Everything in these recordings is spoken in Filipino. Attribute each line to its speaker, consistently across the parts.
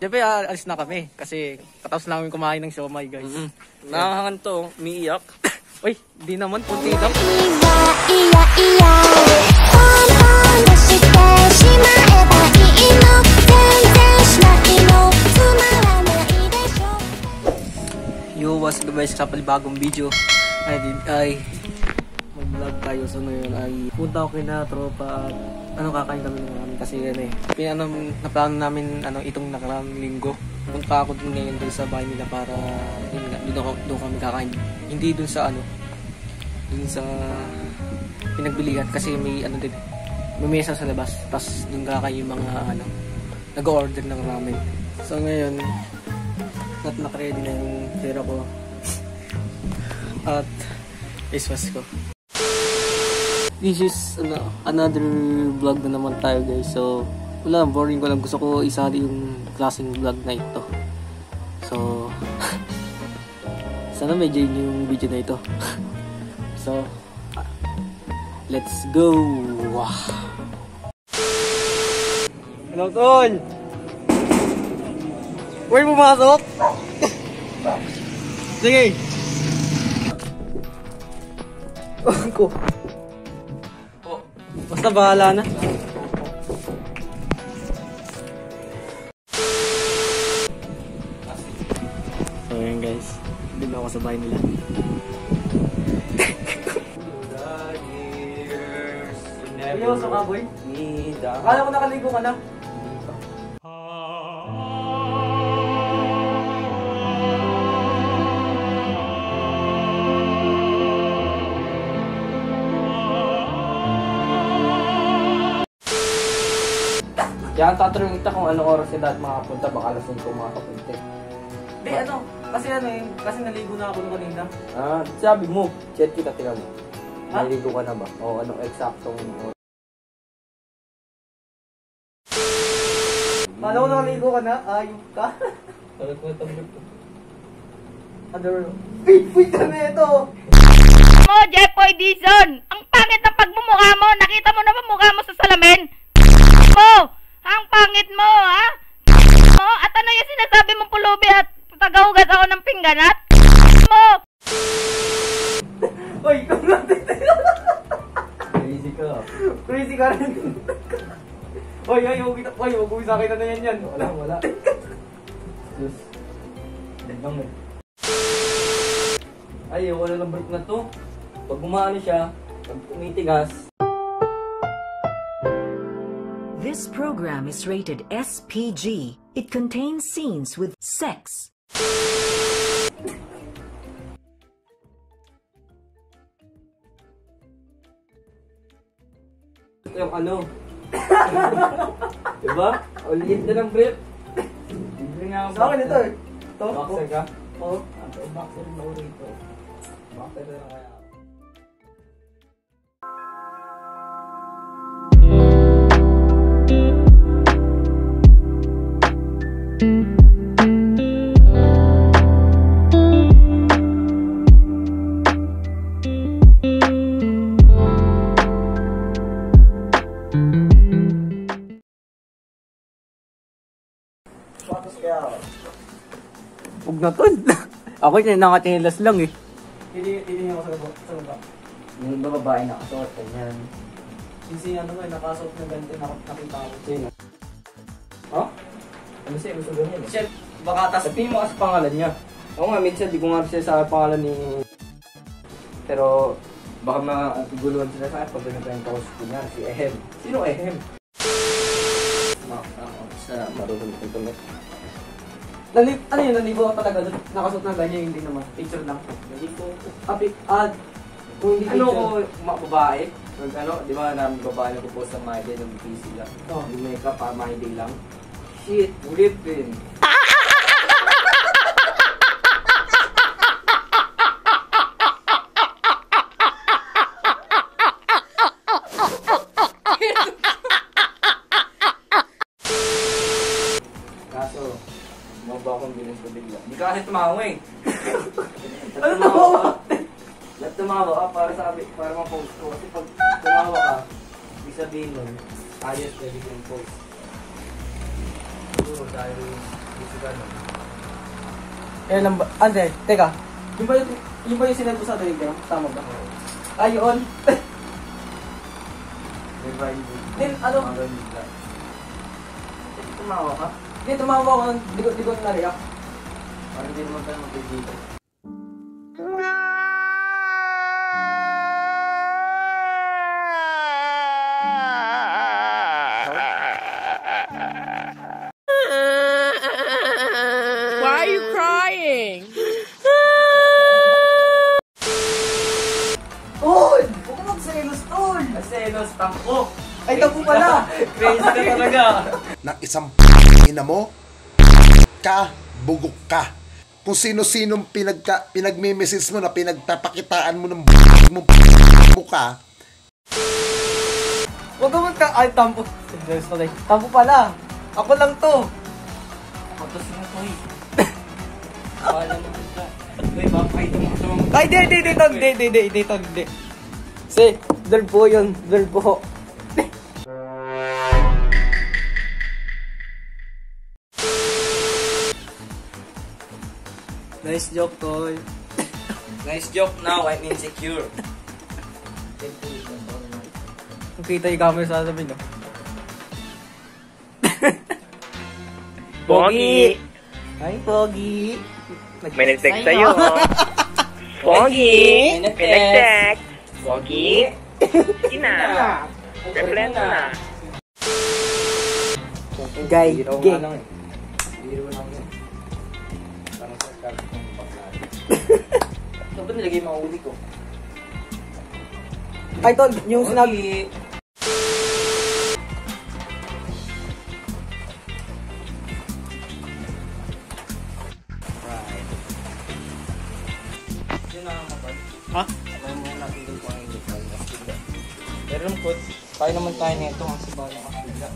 Speaker 1: Siyempre, alis na kami kasi katapos namin kumain ng siomay, guys.
Speaker 2: Nakahangan to, umiiyak.
Speaker 1: Uy, di naman, punti lang. Yo, what's up guys, sa palibagong video ay mag-vlog tayo. So ngayon ay punta ako kina tropa at kakain kami ng ramen kasi naplano namin itong nakaraang linggo. Punta ako dun ngayon dun sa bahay nila para doon kami kakain. Hindi dun sa dun sa pinagbilihan kasi may may mesa sa labas. Tapos dun kakain yung mga nag-order ng ramen. So ngayon naka-ready na yung pera ko at face ko. This is another vlog na naman tayo, guys. So wala, boring ko lang. Gusto ko isali yung klaseng vlog na ito. So sana medyo yung video na ito. So let's go. Hello, Tol! Where pumasok? Sige! Ko. Basta bahala na. So yun guys, hindi na ako sa bahay nila. Seryoso ka, boy? Akala ko nakaligo ka na.
Speaker 2: Yan, tatanungin kita kung anong oras sila at makapunta. Baka alas 5 makapunta.
Speaker 1: Hindi, kasi naligo na ako nung kanina.
Speaker 2: Sabi mo, chat kita, tira mo.
Speaker 1: Ha?
Speaker 2: Naligo ka na ba? O anong eksaktong oras?
Speaker 1: Kala ko nakaligo ka na, ayun ka.
Speaker 2: Talag mo itong ko.
Speaker 1: Wait ka na ito!
Speaker 3: Mo, Jeffoy Dizon! Ang pangit ng pagmumukha mo! Nakita mo na ba mukha mo sa salamin? Mo! Ang pangit mo, ha? Mo? At ano yung sinasabi mong pulubi at tagahugas ako ng pingganat? Mo!
Speaker 1: Uy, ikaw natin!
Speaker 2: Crazy ka.
Speaker 1: Crazy ka rin. Uy, huwag sa akin na yan.
Speaker 2: Wala. Diyos. Dagdang mo. Ay, wala lang break na to. Pag gumaano siya, pag tumitigas.
Speaker 4: This program is rated SPG. It contains scenes with sex.
Speaker 2: Yung diba? Ulit na ng brief. Libre nga ako.
Speaker 1: Sa akin ito eh. Ito?
Speaker 2: Boxer ka?
Speaker 1: Oo.
Speaker 2: Boxer na ako rito. Boxer na kaya.
Speaker 1: Huwag na to. Ako nakatilas lang eh. Hindi ako sa baba.
Speaker 2: Yung babae nakasuot, ganyan.
Speaker 1: Kasi nakasuot na ganito, nakita ako.
Speaker 2: Sino? Oh? Ano siya? Gusto ganyan eh.
Speaker 1: Shit, baka
Speaker 2: Sabihin mo kasi pangalan niya. Oo nga, minsan di ko nga siya sa pangalan ni... Pero baka maguguluhan sila sa akin pag ganito yung post ko niya, si Ehem. Sino Ehem? Sa marunong ng tumit.
Speaker 1: Naligo ka talaga doon? Nakasuot na ganyan, hindi naman. Picture lang.
Speaker 2: Naligo.
Speaker 1: Kung hindi picture.
Speaker 2: Babae? Di ba na babae nagpo-post ng My Day ng PC lang?
Speaker 1: Oo.
Speaker 2: Yung makeup My Day lang? Shit, ulit din. Kaso, mababa akong bilis ko bigla. Hindi ka kasi tumawa eh.
Speaker 1: Ano tumawa?
Speaker 2: Tumawa ka para ma-post ko. Kasi pag tumawa ka, ibig sabihin nun, ayos pwede kong post. Siguro dahil
Speaker 1: Kaya lang ba? Ante, teka. Yung ba yung sinend ko sa Telegram? Tama ba? Ayun. Then, ano?
Speaker 2: Tumawa ka?
Speaker 1: Hindi, tumawa ko ng di ko na-react.
Speaker 2: Parang hindi naman tayo mag-dito.
Speaker 5: Why are you crying?
Speaker 1: Tol! Huwag ka magselos, Tol!
Speaker 2: Selos, tampo!
Speaker 1: Ay, tapo pala!
Speaker 2: Crazy ka talaga!
Speaker 6: Ng isang ina mo, bugok ka. Kung sino-sinong pinagme-message mo na pinagpapakitaan mo ng mo ka,
Speaker 1: Huwag ka magka... Ay, tampo. Selos pala. Tampo pala. Ako lang to.
Speaker 2: Patos mo ko eh. Wala mo ka. Uy, bakit mo ito?
Speaker 1: Ay, di, Tol. Si, dal po yun. Dal po. Nice joke, Tol.
Speaker 2: Nice joke now, I'm insecure.
Speaker 1: Kung kita yung camera sasabihin, no?
Speaker 5: Pogi!
Speaker 1: Ay, Pogi!
Speaker 5: May nag-text sa'yo. Pogi! Pinag-text. Pogi! Sige na. Reply mo na.
Speaker 1: Guy,
Speaker 2: Biro
Speaker 1: gay.
Speaker 2: nga lang eh. Biro lang yun. Parang sa card ng baklaan. Saan ba nilagay yung mga uli ko?
Speaker 1: Ay, Tol, yung sinabi...
Speaker 2: Yun na ang kapal.
Speaker 1: Ha?
Speaker 2: Alam mo natin kung paano yung kapal. Pero lumkot, kaya naman tayo nito ang sabaw ng kapila.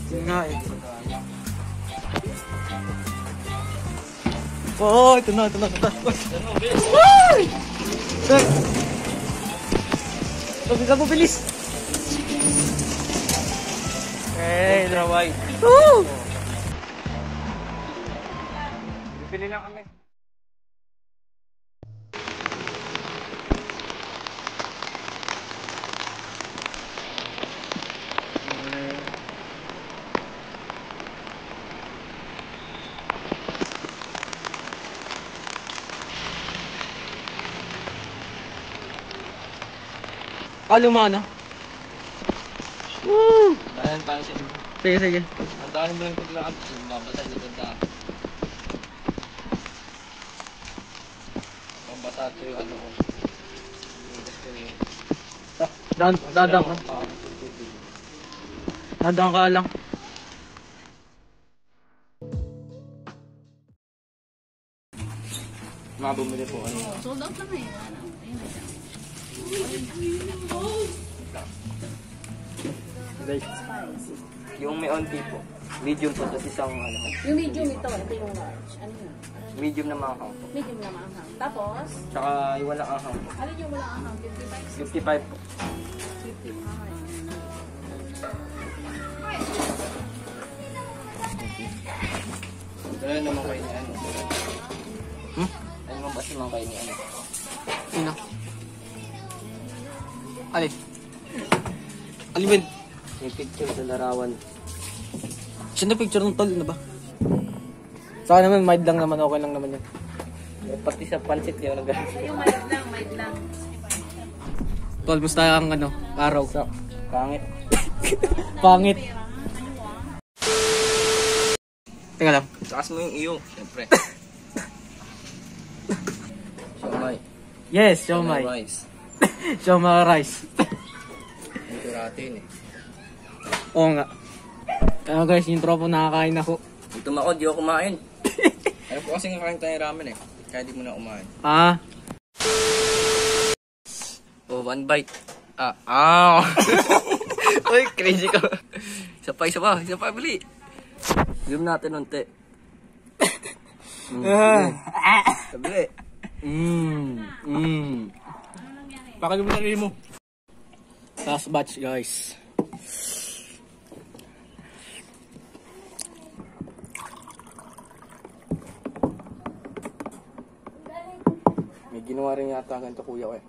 Speaker 1: Yun nga eh. Oo, ito na.
Speaker 2: Ano, bilis?
Speaker 1: Sir! Sabi bilis!
Speaker 2: Hey, draway.
Speaker 1: Woo!
Speaker 2: Bili lang kami.
Speaker 1: Lumana. Woo!
Speaker 2: Ayan, paano siya?
Speaker 1: Sige.
Speaker 2: Ang dami mo lang paglakad. Mabasa sa ganda. Mabasa ito yung ano ko.
Speaker 1: Dadang ka. Dadang ka lang.
Speaker 2: Mga bumili po ano.
Speaker 3: Sold out lang eh.
Speaker 2: Yung may onti po. Medium po, tapos isang ano.
Speaker 7: Yung medium ito yung large. Ano yun?
Speaker 2: Medium na manghang po.
Speaker 7: Medium na maanghang. Tapos,
Speaker 2: Tsaka yung walang anghang po.
Speaker 7: ano yung wala anghang? 55?
Speaker 2: 55 po.
Speaker 7: 50.
Speaker 2: Ano naman kayo ni ano? Ano naman ba naman kayo ni ano?
Speaker 1: Sino? Alin? Alin?
Speaker 2: Yung picture sa larawan.
Speaker 1: Siya na picture ng Tol, na ba? Saka naman, mild lang naman, okay lang naman yun.
Speaker 2: Pati sa pansit di ako nag-
Speaker 7: Yung mild lang.
Speaker 1: Tol, basta ang ano, araw.
Speaker 2: Pangit.
Speaker 1: Pangit. Teka lang.
Speaker 2: Takas mo yung iyo, siyempre. Siomay.
Speaker 1: Yes, siomay.
Speaker 2: Rice.
Speaker 1: Siomay rice.
Speaker 2: Ito natin eh.
Speaker 1: Oo nga. Kaya guys, yung tropo nakakain ako.
Speaker 2: Ito mako, di ako kumain. Ayaw po kasi kakain tayo ramen eh. Kaya di mo na kumain.
Speaker 1: Ah,
Speaker 2: Oh, one bite. Ah. Uy, crazy ka. Isa pa, bili. Zoom natin unti. Sabili.
Speaker 1: Pakagawin na rin mo. Last batch guys. Ginawa rin yata ganito kuya ko eh.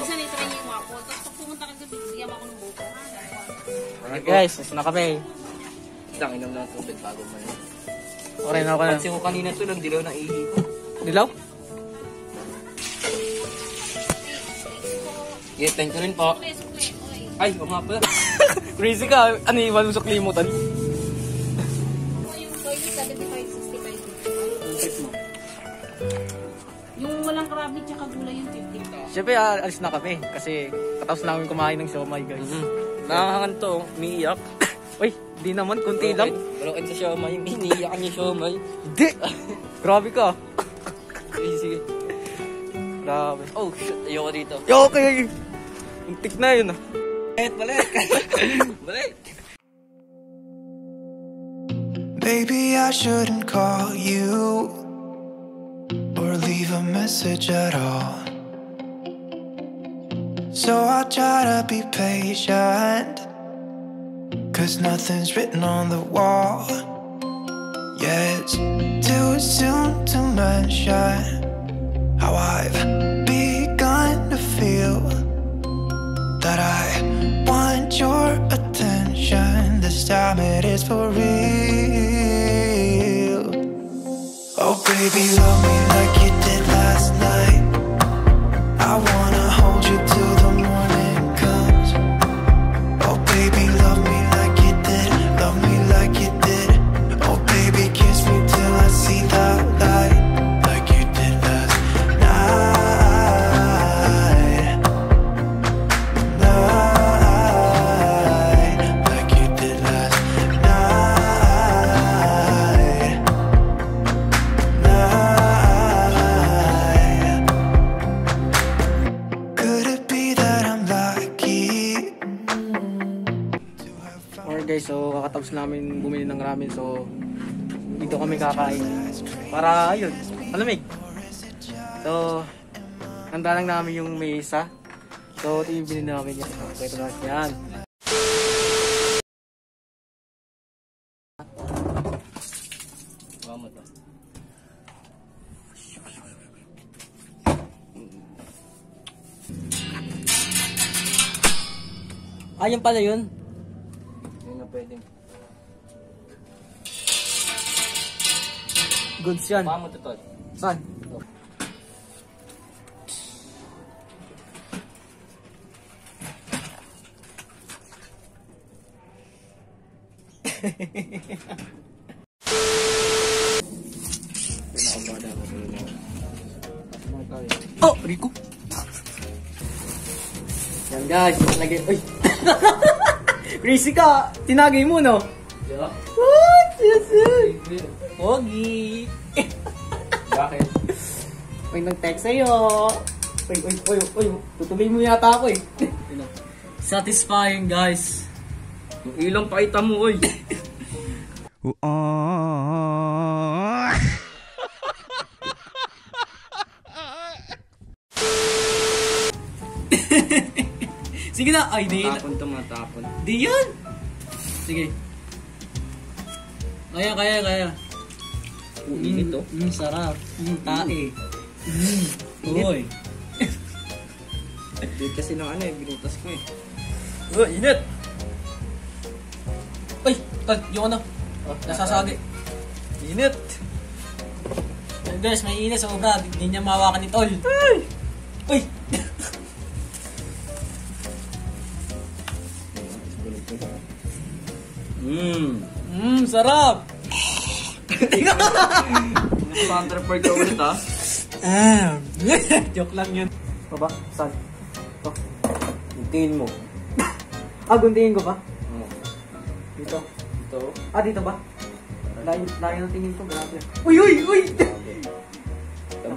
Speaker 7: Minsan itry niya yung wapo. Tapos pag pumunta ka gabi, bigyan mo ako ng buko.
Speaker 1: Alright guys, nasa na kami.
Speaker 2: Isang inom ng tubig bago man.
Speaker 1: Okay na ako na.
Speaker 2: Pansin ko kanina to, nagdilaw ng ihi ko.
Speaker 1: Dilaw?
Speaker 2: Yeah, thank you rin po.
Speaker 7: Sukle. Oy.
Speaker 2: Ay, o nga pala.
Speaker 1: Crazy ka. Ano iwan mo sa klimutan?
Speaker 7: Yung toy 75, 65. Yung walang krabi tsaka gulay yung 50.
Speaker 1: Siyempre, alis na kami. Kasi katapos namin kumain ng siomay guys.
Speaker 2: Nakakanto, umiiyak.
Speaker 1: Uy, di naman. Kunti lang.
Speaker 2: Balokin sa siomay, iniiyak niya siomay.
Speaker 1: Di! Grabe ka.
Speaker 2: Sige, sige.
Speaker 1: Grabe.
Speaker 2: Oh, shit, ayoko dito.
Speaker 1: Yo, okay. Untik na yun ah.
Speaker 2: Balik! Balik!
Speaker 8: Maybe I shouldn't call you or leave a message at all. So I try to be patient, 'cause nothing's written on the wall. Yeah, it's too soon to mention how I've begun to feel that I want your attention. This time it is for real. Oh baby, love me like you did last night. I wanna hold you till the morning comes. Oh baby, love me like you did. Love me like you did. Oh baby, kiss me till I see the light, like you did last night. Like you did last night. Could it be that I'm lucky?
Speaker 1: Alright guys, so kakatapos namin bumili ng ramen. So, dito kami kakain. Para, ayun, malamig. So, handa lang namin yung mesa. So, ito yung binili namin yan. So, ito na yan.
Speaker 2: Bawa mo to.
Speaker 1: Ayun pala yun.
Speaker 2: Hindi na pwedeng.
Speaker 1: Goods yan.
Speaker 2: Bawa mo to, tol.
Speaker 1: Saan? Oh, Rico. Yan guys, lagay. Uy. Crazy ka. Tinagay mo, no?
Speaker 2: Yeah.
Speaker 1: What? Yes, yes. Pogi.
Speaker 2: Bakit?
Speaker 1: May nag-text sa'yo. Uy. Tutuloy mo yata ako eh. Satisfying guys.
Speaker 2: Yung ilong pakita mo, oy.
Speaker 1: Sige na. Ay, di.
Speaker 2: Matapon to, matapon.
Speaker 1: Di yan. Sige. Kaya.
Speaker 2: Init to.
Speaker 1: Sarap. Tae. Uy.
Speaker 2: Dito kasi ng ano eh, binutas ko eh.
Speaker 1: Oh, init. Uy, tol, yung ano? Nasasagi. Init. Guys, may init sa obra. Hindi niya mahawakan ni tol. Uy. Sarap.
Speaker 2: Thunderbird ka ulit ha.
Speaker 1: Joke lang yun. Baba, saan? Ito.
Speaker 2: Guntingin mo.
Speaker 1: Guntingin ko ba?
Speaker 2: Oo.
Speaker 1: Dito.
Speaker 2: Ito.
Speaker 1: Dito ba? Layo ng tingin ko, grabe. Uy!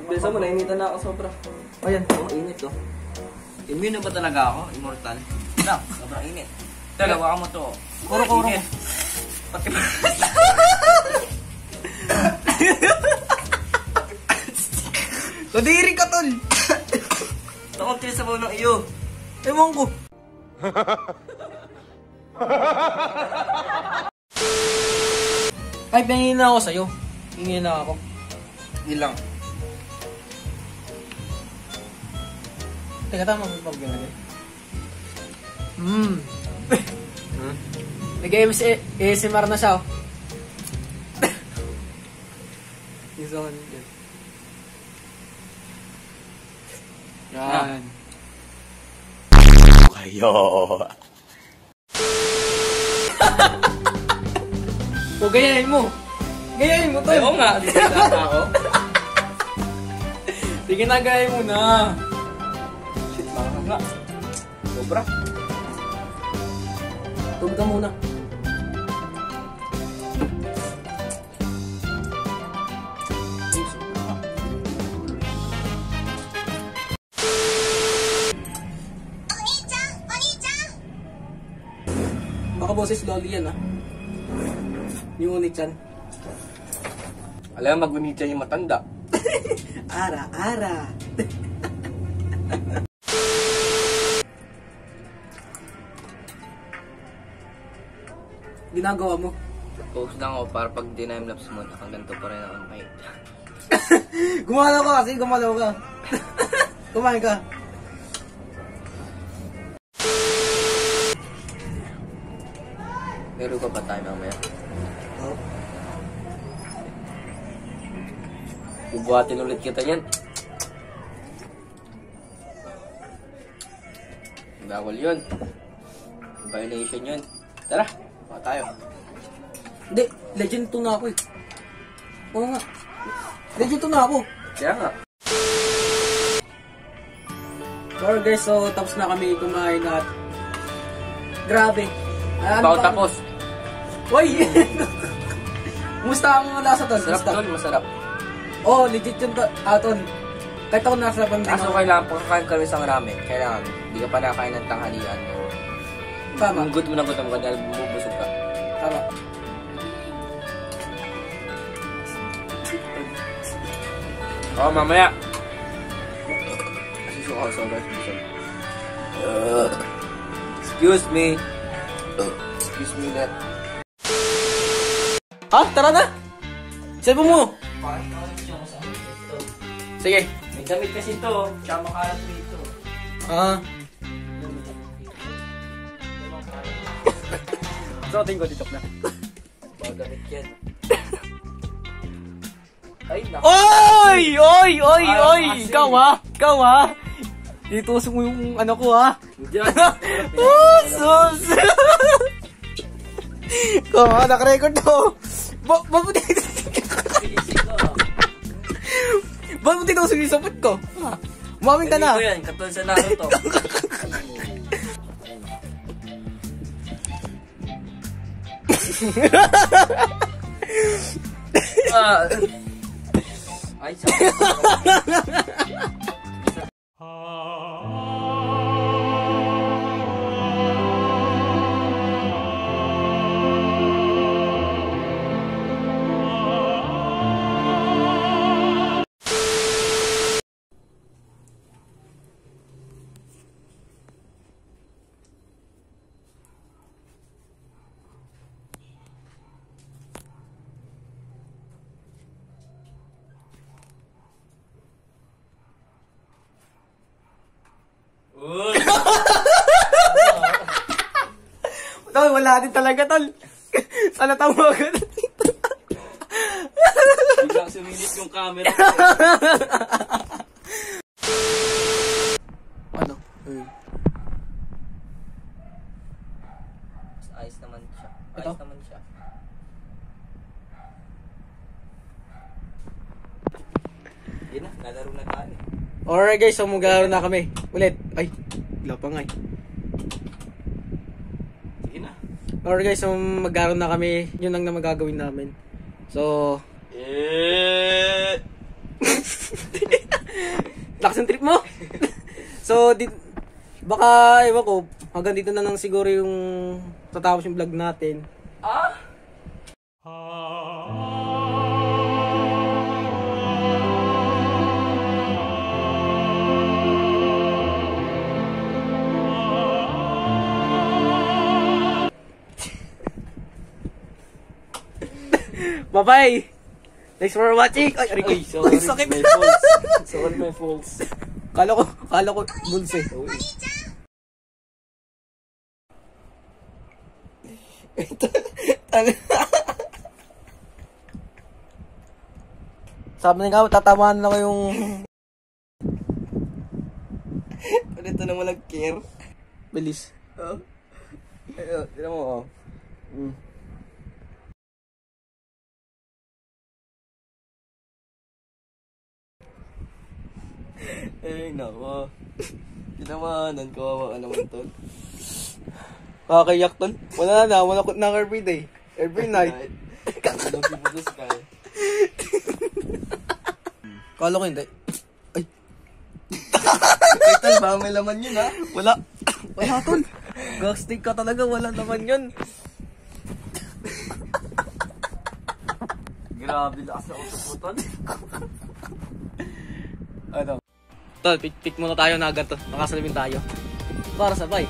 Speaker 2: Bisa mo, nainitan na ako sobra.
Speaker 1: Ayan.
Speaker 2: Oo, init to. Immune na ba talaga ako? Immortal? Sobrang init. Dalawa ka mo to.
Speaker 1: Kuro-kuro mo.
Speaker 2: Pati
Speaker 1: Kadiri ka, tol.
Speaker 2: Takot kayo sa bawa ng iyo.
Speaker 1: Ewan ko. Ay, pahingin na ako sa'yo. Hingin na ako.
Speaker 2: Ilang.
Speaker 1: Teka, tama mo pag gano'n. Nag-ASMR na siya, oh. Isa ko nito. Yan.
Speaker 6: Kayo.
Speaker 1: O, gayahin mo. Gayahin mo, tol.
Speaker 2: Ayaw nga, di ba ako?
Speaker 1: Sige na, gayahin mo na.
Speaker 2: Shit, baka nga. Sobra.
Speaker 1: Tugod ka muna. Baka boses loli yan, ah. Yung unik-chan.
Speaker 2: Alam, mag-unit siya yung matanda.
Speaker 1: Ara. Ginagawa mo?
Speaker 2: Post lang ako para pag dinime-lapse mo, nakaganto pa rin ako kahit.
Speaker 1: Gumalaw ka kasi, gumalaw ka. Kumain ka.
Speaker 2: Meron ka ba tayo mamaya?
Speaker 1: Oh.
Speaker 2: Bubuhatin ulit kita yan. Bawal yun. Violation yun. Tara, baka tayo.
Speaker 1: Hindi, legend 2 na ako eh. Oo nga. Legend 2 na ako.
Speaker 2: Kaya nga.
Speaker 1: So guys, so tapos na kami kumain at grabe.
Speaker 2: Bago tapos.
Speaker 1: Uy! Kumusta ang lasa tol?
Speaker 2: Sarap tol, masarap.
Speaker 1: Oh, legit yun tol. Kahit ako nasa banding.
Speaker 2: Kaso kailangan pagkakain kami sa marami. Kailangan, hindi ka pa nakain ng tanghalian.
Speaker 1: Tama.
Speaker 2: Kung good mo na gutom ka dahil bumubusog ka.
Speaker 1: Tama.
Speaker 2: Oo, mamaya. Kasi suka sa guys. Excuse me. Excuse me that.
Speaker 1: Tara na! Sabi mo! Sige.
Speaker 2: May damit kasi ito. Tsaka makalat mo ito.
Speaker 1: Suotin ko dito na.
Speaker 2: Mga damit yan. Ay, naku.
Speaker 1: Oy! Ikaw ha? Itusok mo yung ano ko ha?
Speaker 2: Diyan.
Speaker 1: Sus! Ikaw ha, naka-record to. Ba't mo titusok yung sapot ko? Umaming ka na.
Speaker 2: Hindi ko yan, katulad sa Naruto. Ay, sabi.
Speaker 1: Tol, wala din talaga, tol. Sana tawagan.
Speaker 2: Biglang sumilip yung camera.
Speaker 1: Ano?
Speaker 2: Ayos naman siya.
Speaker 1: Ito?
Speaker 2: Ayos naman siya. Hindi na, lalaro na tayo.
Speaker 1: Alright guys, so maglaro na kami. Ulit. Ay, wala pa nga eh.
Speaker 2: Sige na.
Speaker 1: Alright guys, so maglaro na kami. Yun lang na magagawin namin. So, lakas ng trip mo. So, baka, ewan ko, hanggang dito na lang siguro yung tatapos yung vlog natin. Bye-bye! Thanks for watching! Ay, Rico! Ay, sakit!
Speaker 2: Sorry, my faults.
Speaker 1: Kala ko, bulls eh. Sabi nga, tatamaan na ko yung...
Speaker 2: Ito na walang care.
Speaker 1: Bilis.
Speaker 2: Tira mo, Ay, nako. Tinamanan, kawawa ka naman, tol.
Speaker 1: Kakaiyak tol. Wala na every day. Every night.
Speaker 2: Looking for the sky.
Speaker 1: Kala ko hindi. Ay.
Speaker 2: Ay, tol, baka may laman yun, ha?
Speaker 1: Wala tol. Ghosting ka talaga, wala naman yun.
Speaker 2: Grabe, lakas na usap mo, tol. Ano?
Speaker 1: Tol, pick muna tayo na agad to. Nakasalamin tayo. Para sabay.